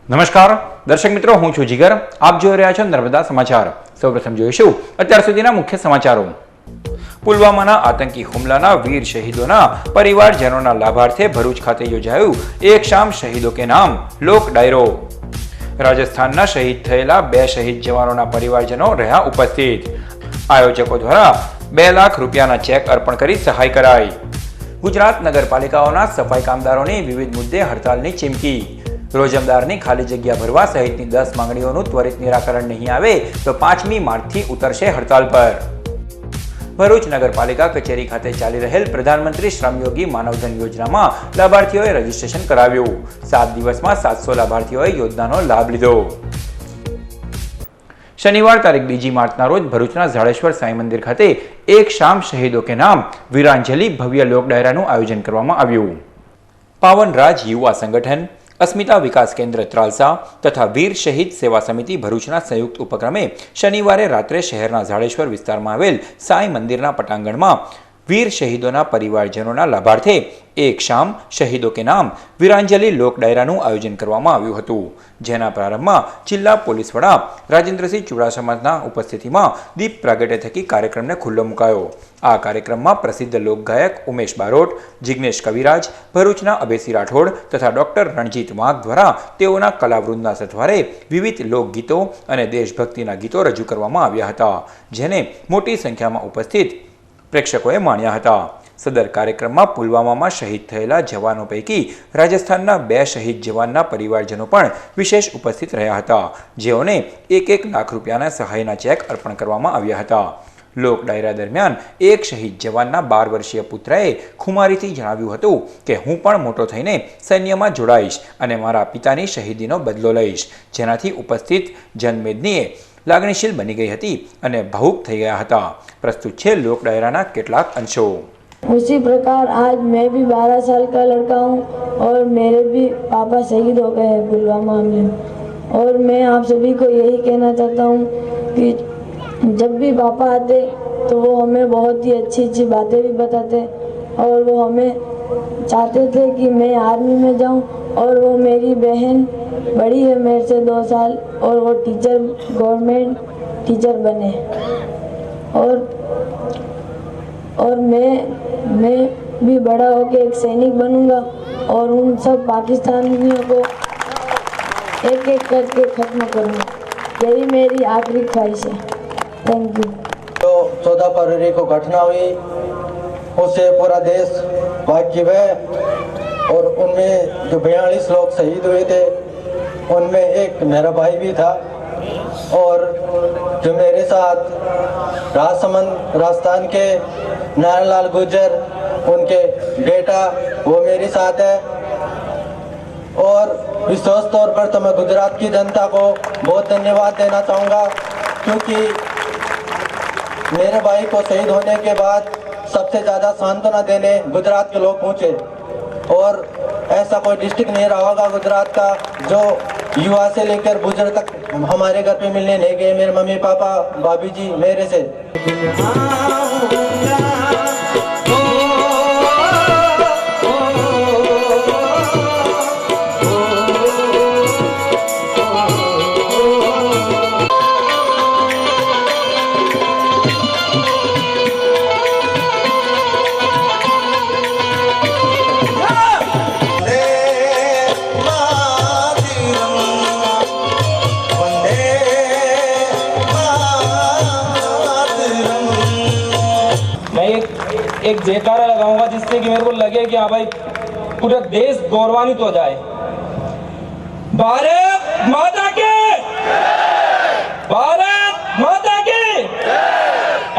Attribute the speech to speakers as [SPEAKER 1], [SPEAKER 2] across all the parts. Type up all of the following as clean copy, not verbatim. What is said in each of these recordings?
[SPEAKER 1] નમસ્કાર દર્શક મિત્રો, હું છું જીગર. આપ જોઈ રહ્યા છો નર્મદા સમાચાર. સૌપ્રથમ જોઈશું અત્યાર સુધીના મુખ્ય સમાચારો. પુલવામાના આતંકી હુમલાના વીર શહીદોના પરિવારજનોના લાભાર્થે ભરૂચ ખાતે યોજાયું એક શામ શહીદો કે નામ લોક ડાયરો. રાજસ્થાનના શહીદ થયેલા 2 શહીદ જવાનોના પરિવારજનો રહ્યા ઉપસ્થિત. આયોજકો દ્વારા 2 લાખ રૂપિયાના ચેક અર્પણ કરી સહાય કરાઈ. ગુજરાત નગરપાલિકાઓના સફાઈ કામદારોની વિવિધ મુદ્દે હડતાલની ચીમકી. રોજમદારની ખાલી જગ્યા ભરવા સહિતની 10 માંગણીઓનું ત્વરિત નિરાકરણ નહીં આવે તો 5મી માર્ચથી ઉતરશે હડતાલ પર. ભરૂચ નગરપાલિકા કચેરી ખાતે ચાલી રહેલ પ્રધાનમંત્રી શ્રમયોગી માનવધન યોજનામાં લાભાર્થીઓએ રજીસ્ટ્રેશન કરાવ્યું. 7 દિવસમાં 700 લાભાર્થીઓએ યોજનાનો લાભ લીધો. શનિવાર તારીખ 2 માર્ચના રોજ ભરૂચના ઝાડેશ્વર સાંઈ મંદિર ખાતે એક શામ શહીદો કે નામ વીરાંજલિ ભવ્ય લોક ડાયરાનું આયોજન કરવામાં આવ્યું. પાવન રાજ યુવા સંગઠન, અસ્મિતા વિકાસ કેન્દ્ર ત્રાલસા તથા વીર શહીદ સેવા સમિતિ ભરૂચના સંયુક્ત ઉપક્રમે શનિવારે રાત્રે શહેરના ઝાડેશ્વર વિસ્તારમાં આવેલ સાંઈ મંદિરના પટાંગણમાં વીર શહીદોના પરિવારજનોના લાભાર્થે એક શામ શહીદો કે નામ વીરાંજલિ લોક ડાયરાનું આયોજન કરવામાં આવ્યું હતું. જેના પ્રારંભમાં જિલ્લા પોલીસ વડા રાજેન્દ્રસિંહ ચુડાસમાના ઉપસ્થિતિમાં દીપ પ્રાગટ્ય થકી કાર્યક્રમને ખુલ્લો મુકાયો. આ કાર્યક્રમમાં પ્રસિદ્ધ લોકગાયક ઉમેશ બારોટ, જિગ્નેશ કવિરાજ, ભરૂચના અભેસી રાઠોડ તથા ડોક્ટર રણજીત વાઘ દ્વારા તેઓના કલાવૃંદના સથવારે વિવિધ લોકગીતો અને દેશભક્તિના ગીતો રજૂ કરવામાં આવ્યા હતા, જેને મોટી સંખ્યામાં ઉપસ્થિત પ્રેક્ષકોએ માણ્યા હતા. સદર કાર્યક્રમમાં પુલવામામાં શહીદ થયેલા જવાનો પૈકી રાજસ્થાનના 2 શહીદ જવાનના પરિવારજનો પણ વિશેષ ઉપસ્થિત રહ્યા હતા, જેઓને 1 લાખ રૂપિયાના સહાયના ચેક અર્પણ કરવામાં આવ્યા હતા. લોક ડાયરા દરમિયાન એક શહીદ જવાનના 12 વર્ષીય પુત્રએ ખુમારીથી જણાવ્યું હતું કે હું પણ મોટો થઈને સૈન્યમાં જોડાઈશ અને મારા પિતાની શહીદીનો બદલો લઈશ, જેનાથી ઉપસ્થિત જનમેદનીએ લાગણીશીલ બની ગઈ હતી અને ભાવુક થઈ ગયા હતા. प्रस्तुत है लोक डायरा केटलाक अंशों.
[SPEAKER 2] उसी प्रकार आज मैं भी 12 साल का लड़का हूँ और मेरे भी पापा शहीद हो गए हैं पुलवामा हमले में. और मैं आप सभी को यही कहना चाहता हूँ कि जब भी पापा आते तो वो हमें बहुत ही अच्छी अच्छी बातें भी बताते और वो हमें चाहते थे कि मैं आर्मी में जाऊँ और वो मेरी बहन बड़ी है मेरे से 2 साल और वो टीचर गवर्नमेंट टीचर बने और मैं भी बड़ा होकर एक सैनिक बनूंगा और उन सब पाकिस्तानियों को एक करके खत्म करूंगा. यही मेरी आखिरी ख्वाहिश है. Thank you.
[SPEAKER 3] जो 14 फरवरी को घटना हुई उससे पूरा देश वाकिफ है और उनमें जो 42 लोग शहीद हुए थे उनमें एक मेरा भाई भी था और जो मेरे साथ राजस्थान के नारायणलाल गुर्जर उनके बेटा वो मेरे साथ है. और विशेष तौर पर तो मैं गुजरात की जनता को बहुत धन्यवाद देना चाहूँगा क्योंकि मेरे भाई को शहीद होने के बाद सबसे ज़्यादा सांत्वना देने गुजरात के लोग पहुँचे और ऐसा कोई डिस्ट्रिक्ट नहीं रहा होगा गुजरात का जो युवा से लेकर बुजुर्ग तक हमारे घर पे मिलने नहीं गए. मेरे मम्मी पापा भाभी जी मेरे से
[SPEAKER 4] एक जयकारा लगाऊंगा जिससे कि मेरे को लगे कि हाँ भाई पूरा देश गौरवान्वित हो जाए. भारत माता के, भारत माता के,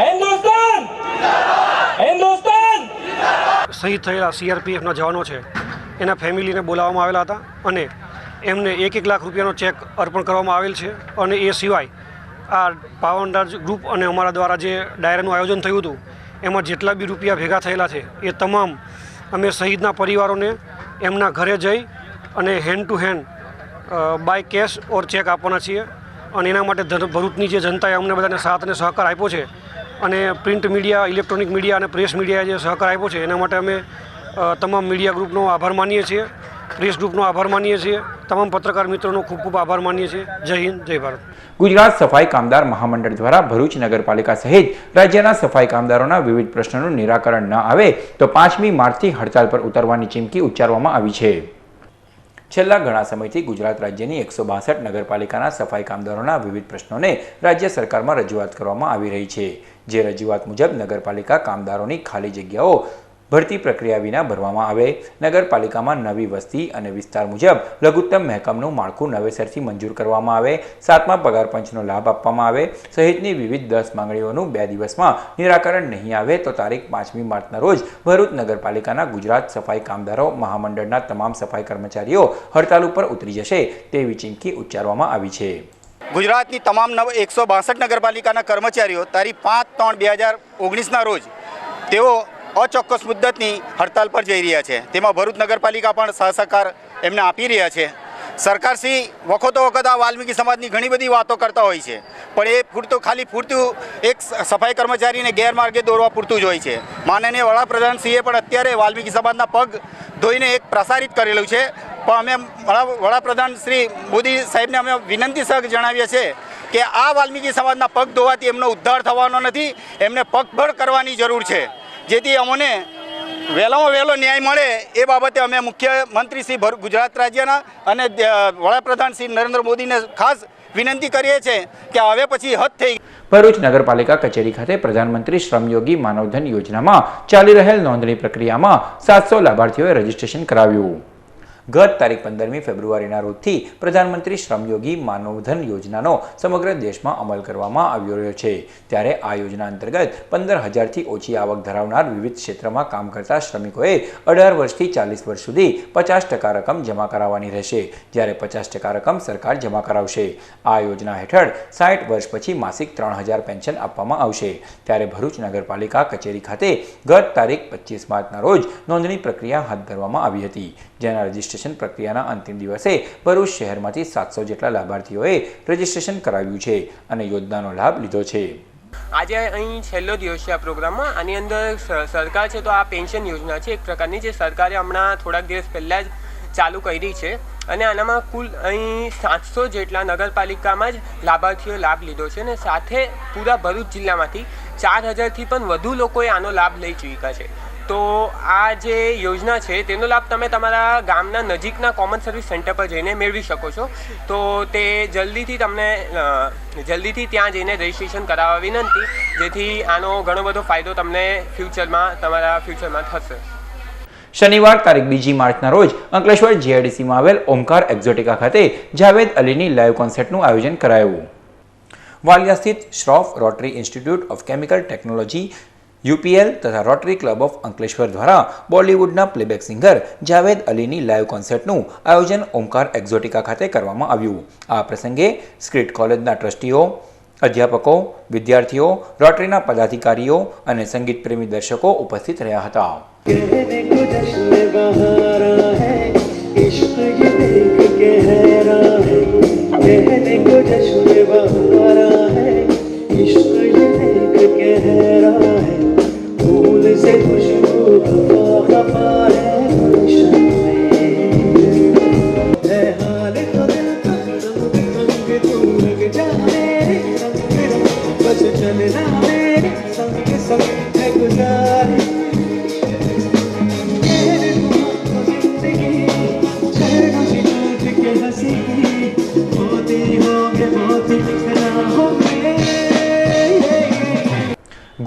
[SPEAKER 4] हिंदुस्तान, हिंदुस्तान.
[SPEAKER 5] શહીદ થયેલા CRPFના જવાનો છે એના ફેમિલીને બોલાવવામાં આવેલા હતા અને એમને 1 લાખ રૂપિયાનો ચેક અર્પણ કરવામાં આવેલ છે. અને એ સિવાય આ પાવનરાજ ગ્રુપ અને અમારા દ્વારા જે ડાયરાનું આયોજન થયું હતું એમાં જેટલા બી રૂપિયા ભેગા થયેલા છે એ તમામ અમે શહીદના પરિવારોને એમના ઘરે જઈ અને hand to hand by cash or cheque આપવાના છીએ. અને એના માટે ભરૂચની જે જનતાએ અમને બધાને સાથ અને સહકાર આપ્યો છે અને પ્રિન્ટ મીડિયા, ઇલેક્ટ્રોનિક મીડિયા અને પ્રેસ મીડિયાએ જે સહકાર આપ્યો છે એના માટે અમે તમામ મીડિયા ગ્રુપનો આભાર માનીએ છીએ. પ્રેસ ગ્રુપનો આભાર માનીએ છીએ, તમામ પત્રકાર મિત્રોનો ખૂબ ખૂબ આભાર માનીએ છીએ. જય હિન્દ, જય ભારત.
[SPEAKER 1] ગુજરાત સફાઈ કામદાર મહામંડળ દ્વારા ભરૂચ નગરપાલિકા સહિત રાજ્યના સફાઈ કામદારોના વિવિધ પ્રશ્નોનું નિરાકરણ ન આવે તો 5મી માર્ચથી હડતાલ પર ઉતરવાની ચીમકી ઉચ્ચારવામાં આવી છે. છેલ્લા ઘણા સમયથી ગુજરાત રાજ્યની 162 નગરપાલિકાના સફાઈ કામદારોના વિવિધ પ્રશ્નોને રાજ્ય સરકારમાં રજૂઆત કરવામાં આવી રહી છે. જે રજૂઆત મુજબ નગરપાલિકા કામદારોની ખાલી જગ્યાઓ ભરતી પ્રક્રિયા વિના ભરવામાં આવે, નગરપાલિકામાં નવી વસ્તી અને વિસ્તાર મુજબ લઘુત્તમ મહેકમનું માળખું નવેસરથી મંજૂર કરવામાં આવે, 7મા પગાર પંચનો લાભ આપવામાં આવે સહિતની વિવિધ 10 માંગણીઓનું 2 દિવસમાં નિરાકરણ નહીં આવે તો તારીખ 5મી માર્ચના રોજ ભરૂચ નગરપાલિકાના ગુજરાત સફાઈ કામદારો મહામંડળના તમામ સફાઈ કર્મચારીઓ હડતાલ ઉપર ઉતરી જશે તેવી ચીમકી ઉચ્ચારવામાં આવી છે.
[SPEAKER 6] ગુજરાતની તમામ 162 નગરપાલિકાના કર્મચારીઓ તારીખ 5/3/2019ના રોજ તેઓ અચોક્કસ મુદ્દતની હડતાલ પર જઈ રહ્યા છે. તેમાં ભરૂચ નગરપાલિકા પણ સહસહકાર એમને આપી રહ્યા છે. સરકારશ્રી વખતો વખત આ વાલ્મીકી સમાજની ઘણી બધી વાતો કરતા હોય છે, પણ એ પૂરતું એક સફાઈ કર્મચારીને ગેરમાર્ગે દોરવા પૂરતું જ હોય છે. માનનીય વડાપ્રધાનશ્રીએ પણ અત્યારે વાલ્મીકી સમાજના પગ ધોઈને એક પ્રસારિત કરેલું છે, પણ અમે વડાપ્રધાન શ્રી મોદી સાહેબને અમે વિનંતી સહ જણાવીએ છીએ કે આ વાલ્મીકી સમાજના પગ ધોવાથી એમનો ઉદ્ધાર થવાનો નથી, એમને પગભર કરવાની જરૂર છે, જેથી અમને વહેલામાં વહેલો ન્યાય મળે એ બાબતે અમે મુખ્યમંત્રી શ્રી ગુજરાત રાજ્યના અને વડાપ્રધાન શ્રી નરેન્દ્ર મોદીને ખાસ વિનંતી કરીએ છીએ કે હવે પછી હદ થઈ.
[SPEAKER 1] ભરૂચ નગરપાલિકા કચેરી ખાતે પ્રધાનમંત્રી શ્રમયોગી માનવધન યોજનામાં ચાલી રહેલ નોંધણી પ્રક્રિયામાં 700 લાભાર્થીઓએ રજીસ્ટ્રેશન કરાવ્યું. ગત તારીખ 15મી ફેબ્રુઆરીના રોજથી પ્રધાનમંત્રી શ્રમયોગી માનવધન યોજનાનો સમગ્ર દેશમાં અમલ કરવામાં આવી રહ્યો છે. ત્યારે આ યોજના અંતર્ગત 15,000થી ઓછી આવક ધરાવનાર વિવિધ ક્ષેત્રમાં કામ કરતા શ્રમિકોએ 18 વર્ષથી 40 વર્ષ સુધી 50% રકમ જમા કરાવવાની રહેશે, જ્યારે 50% રકમ સરકાર જમા કરાવશે. આ યોજના હેઠળ 60 વર્ષ પછી માસિક 3,000 પેન્શન આપવામાં આવશે. ત્યારે ભરૂચ નગરપાલિકા કચેરી ખાતે ગત તારીખ 25 માર્ચના રોજ નોંધણી પ્રક્રિયા હાથ ધરવામાં આવી હતી, જેના રજીસ્ટ્રેશન પ્રક્રિયાના અંતિમ દિવસે ભરૂચ શહેરમાંથી 700 જેટલા લાભાર્થીઓએ રજીસ્ટ્રેશન કરાવ્યું છે અને યોજનાનો લાભ લીધો છે.
[SPEAKER 7] આજે અહીં છેલ્લો દિવસ છે આ પ્રોગ્રામમાં. આની અંદર સરકાર છે તો આ પેન્શન યોજના છે એક પ્રકારની, જે સરકારે હમણાં થોડાક દિવસ પહેલાં જ ચાલુ કરી છે અને આનામાં કુલ અહીં 700 જેટલા નગરપાલિકામાં જ લાભાર્થીઓએ લાભ લીધો છે અને સાથે પૂરા ભરૂચ જિલ્લામાંથી 4,000થી પણ વધુ લોકોએ આનો લાભ લઈ ચૂક્યા છે. તો આ જે યોજના છે તેનો લાભ તમે તમારા ગામના નજીકના કોમન સર્વિસ સેન્ટર પર જઈને મેળવી શકો છો. તો તે જલ્દીથી ત્યાં જઈને રજિસ્ટ્રેશન કરાવવા વિનંતી, જેથી આનો ઘણો બધો ફાયદો તમને તમારા ફ્યુચરમાં થશે.
[SPEAKER 1] શનિવાર તારીખ 2 માર્ચના રોજ અંકલેશ્વર જીઆઈડીસીમાં આવેલ ઓમકાર એક્ઝોટિકા ખાતે જાવેદ અલીની લાઈવ કોન્સર્ટનું આયોજન કરાયું. વાલિયા સ્થિત Shroff rotary institute of chemical technology UPL તથા રોટરી ક્લબ ઓફ અંકલેશ્વર દ્વારા બોલિવૂડના પ્લેબેક સિંગર જાવેદ અલીની લાઈવ કોન્સર્ટનું આયોજન ઓમકાર એક્ઝોટિકા ખાતે કરવામાં આવ્યું. આ પ્રસંગે સ્ક્રિટ કોલેજના ટ્રસ્ટીઓ, અધ્યાપકો, વિદ્યાર્થીઓ, રોટરીના પદાધિકારીઓ અને સંગીત પ્રેમી દર્શકો ઉપસ્થિત રહ્યા હતા.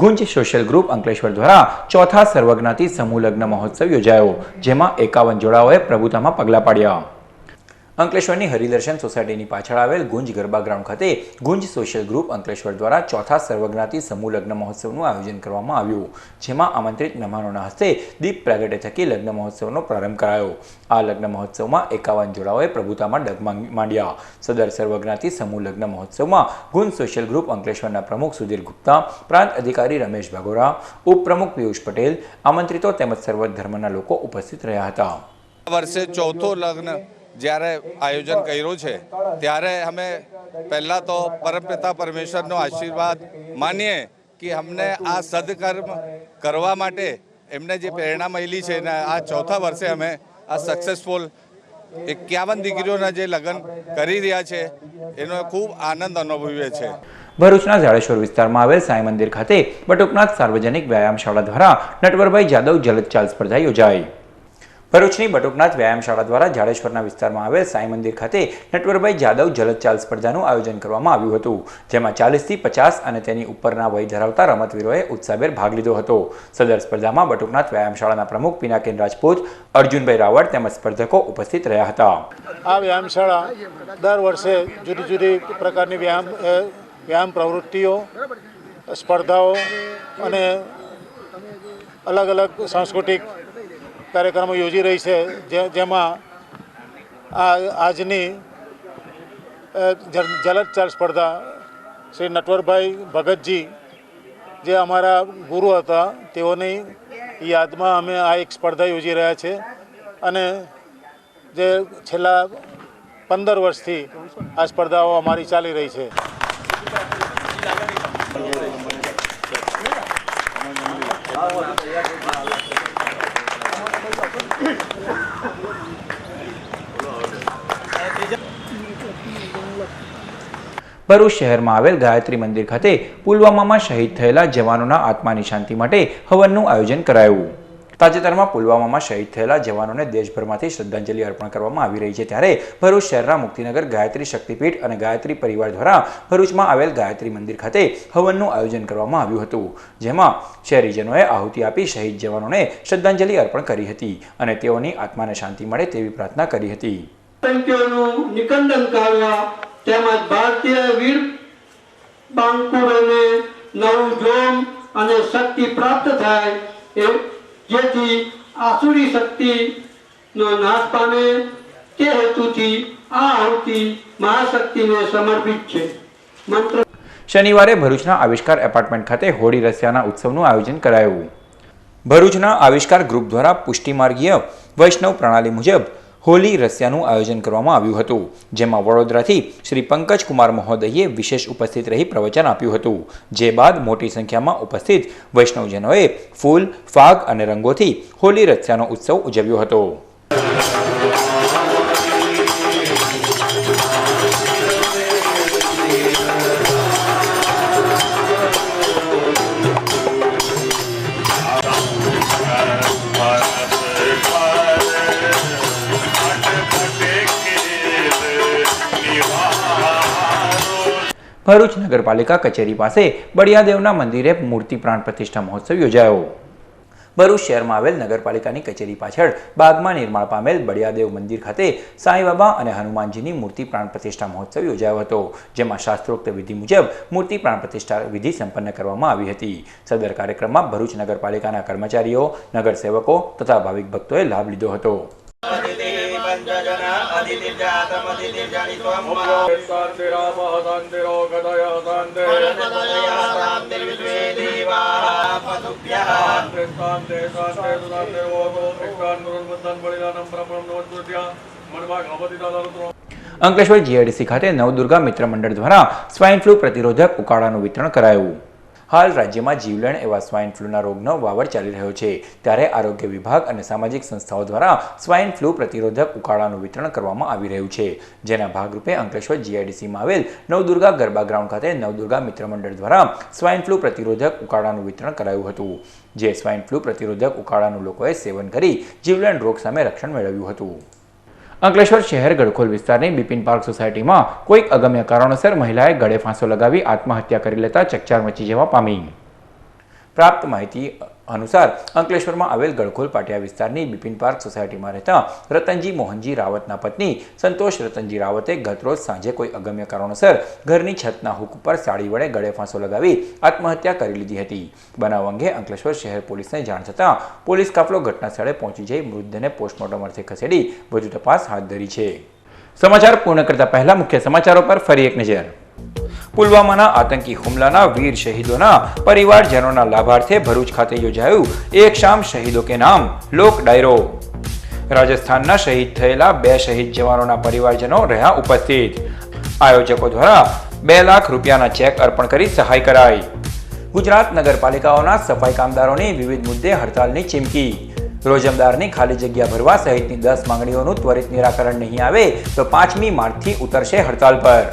[SPEAKER 1] ગુંજ સોશિયલ ગ્રુપ અંકલેશ્વર દ્વારા ચોથા સર્વજ્ઞાતિ સમૂહ લગ્ન મહોત્સવ યોજાયો, જેમાં 51 જોડાઓએ પ્રભુતામાં પગલાં પાડ્યા. અંકલેશ્વરની હરિદર્શન સોસાયટીની પાછળ આવેલ ગુંજ ગરબા ગ્રાઉન્ડ ખાતે ગુંજ સોશિયલ ગ્રુપ અંકલેશ્વર દ્વારા ચોથા સર્વજ્ઞાતિ સમૂહ લગ્ન મહોત્સવનું આયોજન કરવામાં આવ્યું, જેમાં આમંત્રિત મહેમાનોના હસ્તે દીપ પ્રાગટ્ય થકી લગ્ન મહોત્સવનો પ્રારંભ કરાયો. આ લગ્ન મહોત્સવમાં 51 જોડાઓએ પ્રભુતામાં ડગ માંડ્યા. સદર સર્વજ્ઞાતિ સમૂહ લગ્ન મહોત્સવમાં ગુંજ સોશિયલ ગ્રુપ અંકલેશ્વરના પ્રમુખ સુધીર ગુપ્તા, પ્રાંત અધિકારી રમેશ ભાગોરા, ઉપપ્રમુખ પિયુષ પટેલ, આમંત્રિતો તેમજ સર્વ ધર્મના લોકો ઉપસ્થિત રહ્યા હતા.
[SPEAKER 8] વર્ષે ચોથો લગ્ન જ્યારે આયોજન કર્યું છે ત્યારે અમે પહેલાં તો પરમપિતા પરમેશ્વરનો આશીર્વાદ માનીએ કે અમને આ સદકર્મ કરવા માટે એમને જે પ્રેરણા મળી છે ને આ ચોથા વર્ષે અમે આ સક્સેસફુલ 51 દીકરીઓના જે લગ્ન કરી રહ્યા છે એનો ખૂબ આનંદ અનુભવીએ છે.
[SPEAKER 1] ભરૂચના ઝાડેશ્વર વિસ્તારમાં આવેલ સાંઈ મંદિર ખાતે બટુકનાથ સાર્વજનિક વ્યાયામશાળા દ્વારા નટવરભાઈ જાદવ જલદ ચાલ સ્પર્ધા યોજાઈ. ભરૂચની બટુકનાથ વ્યાયામશાળા દ્વારા ઝાડેશ્વરના વિસ્તારમાં આવેલ સાંઈ મંદિર ખાતે નટવરભાઈ જાદવ જલદ ચાલ સ્પર્ધાનું આયોજન કરવામાં આવ્યું હતું, જેમાં 40 થી 50 અને તેની ઉપરના વય ધરાવતા રમતવીરોએ ઉત્સાહભેર ભાગ લીધો હતો. સદર સ્પર્ધામાં બટુકનાથ વ્યાયામશાળાના પ્રમુખ પિનાકિન રાજપૂત, અર્જુનભાઈ રાવળ તેમજ સ્પર્ધકો ઉપસ્થિત રહ્યા હતા.
[SPEAKER 9] આ વ્યાયામશાળા દર વર્ષે જુદી જુદી પ્રકારની વ્યાયામ પ્રવૃત્તિઓ, સ્પર્ધાઓ અને અલગ અલગ સાંસ્કૃતિક કાર્યક્રમો યોજી રહી છે, જેમાં આજની જલદ ચાલ સ્પર્ધા શ્રી નટવરભાઈ ભગતજી જે અમારા ગુરુ હતા તેઓની યાદમાં અમે આ એક સ્પર્ધા યોજી રહ્યા છે અને જે છેલ્લા 15 વર્ષથી આ સ્પર્ધાઓ અમારી ચાલી રહી છે.
[SPEAKER 1] ભરૂચ શહેરમાં આવેલ ગાયત્રી મંદિર ખાતે પુલવામામાં શહીદ થયેલા જવાનોના આત્માની શાંતિ માટે હવનનું આયોજન કરાયું. તાજેતરમાં પુલવામામાં શહીદ થયેલા જવાનોને દેશભરમાંથી શ્રદ્ધાંજલિ અર્પણ કરવામાં આવી રહી છે, ત્યારે ભરૂચ શહેરના મુક્તિનગર ગાયત્રી શક્તિપીઠ અને ગાયત્રી પરિવાર દ્વારા ભરૂચમાં આવેલ ગાયત્રી મંદિર ખાતે હવનનું આયોજન કરવામાં આવ્યું હતું, જેમાં શહેરીજનોએ આહુતિ આપી શહીદ જવાનોને શ્રદ્ધાંજલિ અર્પણ કરી હતી અને તેઓની આત્માને શાંતિ મળે તેવી પ્રાર્થના કરી હતી.
[SPEAKER 10] નિકંદન કરવા તેમજ ભારતીય વીર બાંકુરોને નવું જોમ અને શક્તિ પ્રાપ્ત થાય જેથી આસુરી શક્તિનો નાશ પામે તે હેતુથી આ આહુતિ મહાશક્તિને સમર્પિત છે.
[SPEAKER 1] શનિવારે ભરૂચના આવિષ્કાર એપાર્ટમેન્ટ ખાતે હોળી રસિયાના ઉત્સવનું આયોજન કરાયું. ભરૂચના આવિષ્કાર ગ્રુપ દ્વારા પુષ્ટિમાર્ગીય વૈષ્ણવ પ્રણાલી મુજબ હોલી રસિયાનું આયોજન કરવામાં આવ્યું હતું, જેમાં વડોદરાથી શ્રી પંકજ કુમાર મહોદયે વિશેષ ઉપસ્થિત રહી પ્રવચન આપ્યું હતું, જે બાદ મોટી સંખ્યામાં ઉપસ્થિત વૈષ્ણવજનોએ ફૂલ, ફાગ અને રંગોથી હોલી રસિયાનો ઉત્સવ ઉજવ્યો હતો. ભરૂચ નગરપાલિકા કચેરી પાસે બળિયાદેવના મંદિરે મૂર્તિ પ્રાણ પ્રતિષ્ઠા મહોત્સવ યોજાયો. ભરૂચ શહેરમાં આવેલ નગરપાલિકાની કચેરી પાછળ બાગમાં નિર્માણ પામેલ બળિયાદેવ મંદિર ખાતે સાંઈબાબા અને હનુમાનજીની મૂર્તિ પ્રાણ પ્રતિષ્ઠા મહોત્સવ યોજાયો હતો, જેમાં શાસ્ત્રોક્ત વિધિ મુજબ મૂર્તિ પ્રાણ પ્રતિષ્ઠા વિધિ સંપન્ન કરવામાં આવી હતી. સદર કાર્યક્રમમાં ભરૂચ નગરપાલિકાના કર્મચારીઓ, નગરસેવકો તથા ભાવિક ભક્તોએ લાભ લીધો હતો. અંકલેશ્વર જીઆઈડીસી ખાતે નવદુર્ગા મિત્ર મંડળ દ્વારા સ્વાઇન ફ્લૂ પ્રતિરોધક ઉકાળાનું વિતરણ કરાયું. હાલ રાજ્યમાં જીવલેણ એવા સ્વાઇન ફ્લૂના રોગનો વાવર ચાલી રહ્યો છે, ત્યારે આરોગ્ય વિભાગ અને સામાજિક સંસ્થાઓ દ્વારા સ્વાઇન ફ્લૂ પ્રતિરોધક ઉકાળાનું વિતરણ કરવામાં આવી રહ્યું છે, જેના ભાગરૂપે અંકલેશ્વર જીઆઈડીસીમાં આવેલ નવદુર્ગા ગરબા ગ્રાઉન્ડ ખાતે નવદુર્ગા મિત્ર મંડળ દ્વારા સ્વાઇન ફ્લૂ પ્રતિરોધક ઉકાળાનું વિતરણ કરાયું હતું, જે સ્વાઇન ફ્લૂ પ્રતિરોધક ઉકાળાનું લોકોએ સેવન કરી જીવલેણ રોગ સામે રક્ષણ મેળવ્યું હતું. અંકલેશ્વર શહેર ગડખોલ વિસ્તારની બિપિન પાર્ક સોસાયટીમાં કોઈક અગમ્ય કારણોસર મહિલાએ ગળે ફાંસો લગાવી આત્મહત્યા કરી લેતા ચકચાર મચી જવા પામી. પ્રાપ્ત માહિતી અનુસાર અંકલેશ્વરમાં આવેલ ગડખોલ પાટિયા વિસ્તારની બિપિન પાર્ક સોસાયટીમાં રહેતા રતનજી મોહનજી રાવતના પત્ની સંતોષ રતનજી રાવતે ગતરોજ સાંજે કોઈ અગમ્ય કારણોસર ઘરની છતના હુક ઉપર સાડી વડે ગળે ફાંસો લગાવી આત્મહત્યા કરી લીધી હતી. બનાવ અંગે અંકલેશ્વર શહેર પોલીસને જાણ થતાં પોલીસ કાફલો ઘટના સ્થળે પહોંચી જઈ મૃતદેહને પોસ્ટમોર્ટમ અર્થે ખસેડી વધુ તપાસ હાથ ધરી છે. સમાચાર પૂર્ણ કરતા પહેલા મુખ્ય સમાચારો પર ફરી એક નજર. પુલવામાના આતંકી હુમલાના વીર શહીદોના પરિવારજનોના લાભાર્થે ભરૂચ ખાતે યોજાયું એક શામ શહીદો કે નામ લોક ડાયરો. રાજસ્થાનના શહીદ થયેલા 2 શહીદ જવાનોના પરિવારજનો રહ્યા ઉપસ્થિત. આયોજકો દ્વારા 2 લાખ રૂપિયાના ચેક અર્પણ કરી સહાય કરાઈ. ગુજરાત નગરપાલિકાઓના સફાઈ કામદારોની વિવિધ મુદ્દે હડતાલની ચીમકી. રોજમદારની ખાલી જગ્યા ભરવા સહિતની 10 માંગણીઓનું ત્વરિત નિરાકરણ નહીં આવે તો 5મી માર્ચથી ઉતરશે હડતાલ પર.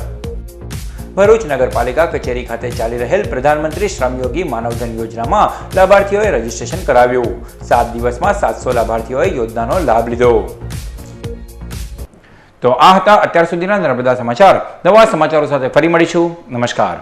[SPEAKER 1] ભરૂચ નગરપાલિકા કચેરી ખાતે ચાલી રહેલ પ્રધાનમંત્રી શ્રમયોગી માનવધન યોજનામાં લાભાર્થીઓએ રજીસ્ટ્રેશન કરાવ્યું. 7 દિવસમાં 700 લાભાર્થીઓએ યોજનાનો લાભ લીધો. તો આ હતા અત્યાર સુધીના નર્મદા સમાચાર. નવા સમાચારો સાથે ફરી મળીશું. નમસ્કાર.